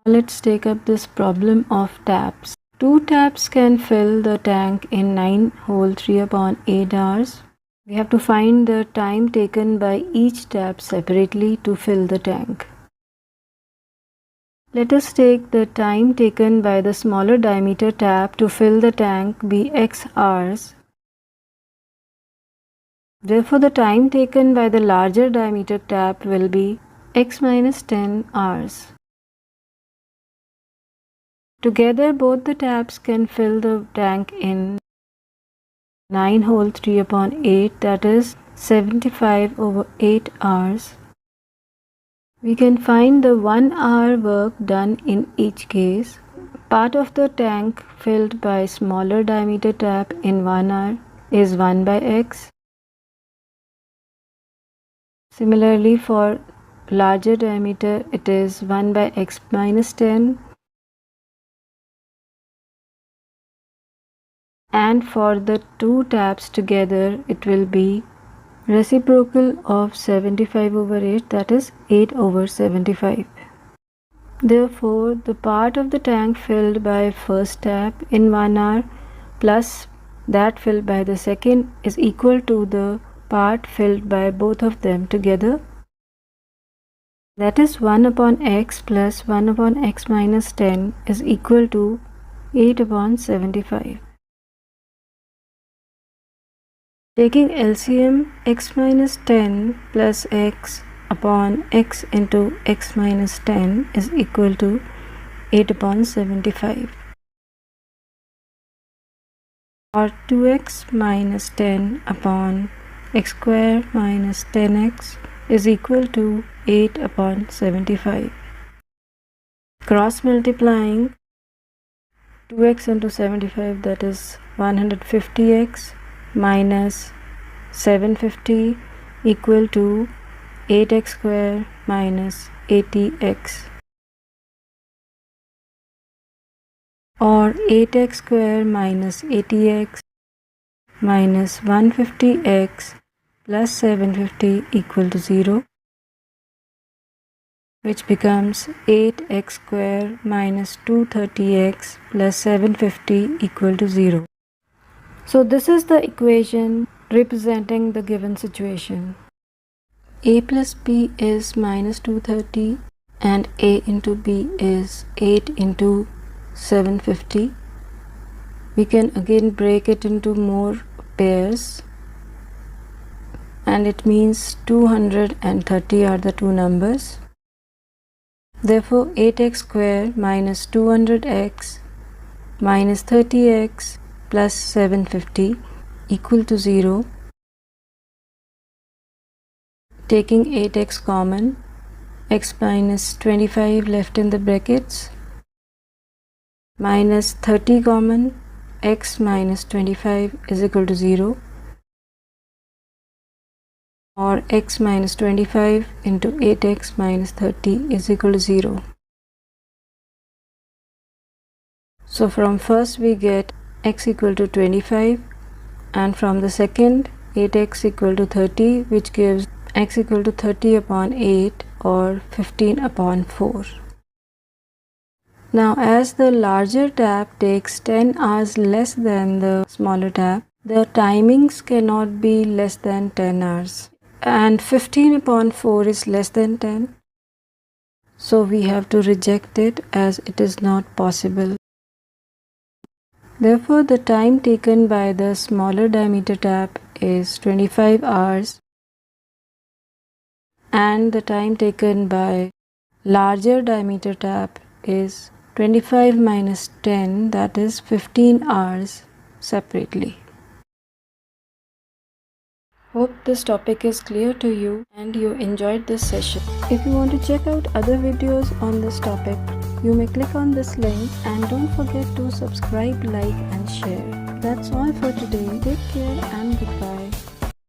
Let's take up this problem of taps. 2 taps can fill the tank in 9 whole 3/8 hours. We have to find the time taken by each tap separately to fill the tank. Let us take the time taken by the smaller diameter tap to fill the tank be x hours. Therefore, the time taken by the larger diameter tap will be x minus 10 hours. Together, both the taps can fill the tank in 9 whole 3/8, that is 75/8 hours. We can find the 1 hour work done in each case. Part of the tank filled by smaller diameter tap in 1 hour is 1 by x. Similarly, for larger diameter, it is 1 by x minus 10. And for the 2 taps together, it will be reciprocal of 75/8, that is 8/75. Therefore, the part of the tank filled by first tap in 1 hour plus that filled by the second is equal to the part filled by both of them together. That is 1/x plus 1/x minus 10 is equal to 8/75. Taking LCM, x minus 10 plus x upon x into x minus 10 is equal to 8/75. Or 2x minus 10 upon x square minus 10x is equal to 8/75. Cross multiplying 2x into 75, that is 150x minus 750 equal to 8x square minus 80x, or 8x square minus 80x minus 150x plus 750 equal to 0, which becomes 8x square minus 230x plus 750 equal to 0. So this is the equation representing the given situation. A plus b is minus 230 and a into b is 8 into 750. We can again break it into more pairs, and it means 230 are the two numbers. Therefore, 8x square minus 200x minus 30x plus 750 equal to 0. Taking 8x common, x minus 25 left in the brackets, minus 30 common, x minus 25 is equal to 0, or x minus 25 into 8x minus 30 is equal to 0. So from first we get x equal to 25, and from the second 8x equal to 30, which gives x equal to 30/8 or 15/4. Now, as the larger tap takes 10 hours less than the smaller tap, the timings cannot be less than 10 hours, and 15/4 is less than 10, so we have to reject it as it is not possible. Therefore, the time taken by the smaller diameter tap is 25 hours, and the time taken by larger diameter tap is 25 minus 10, that is 15 hours separately. Hope this topic is clear to you and you enjoyed this session. If you want to check out other videos on this topic, you may click on this link, and don't forget to subscribe, like and share. That's all for today. Take care and goodbye.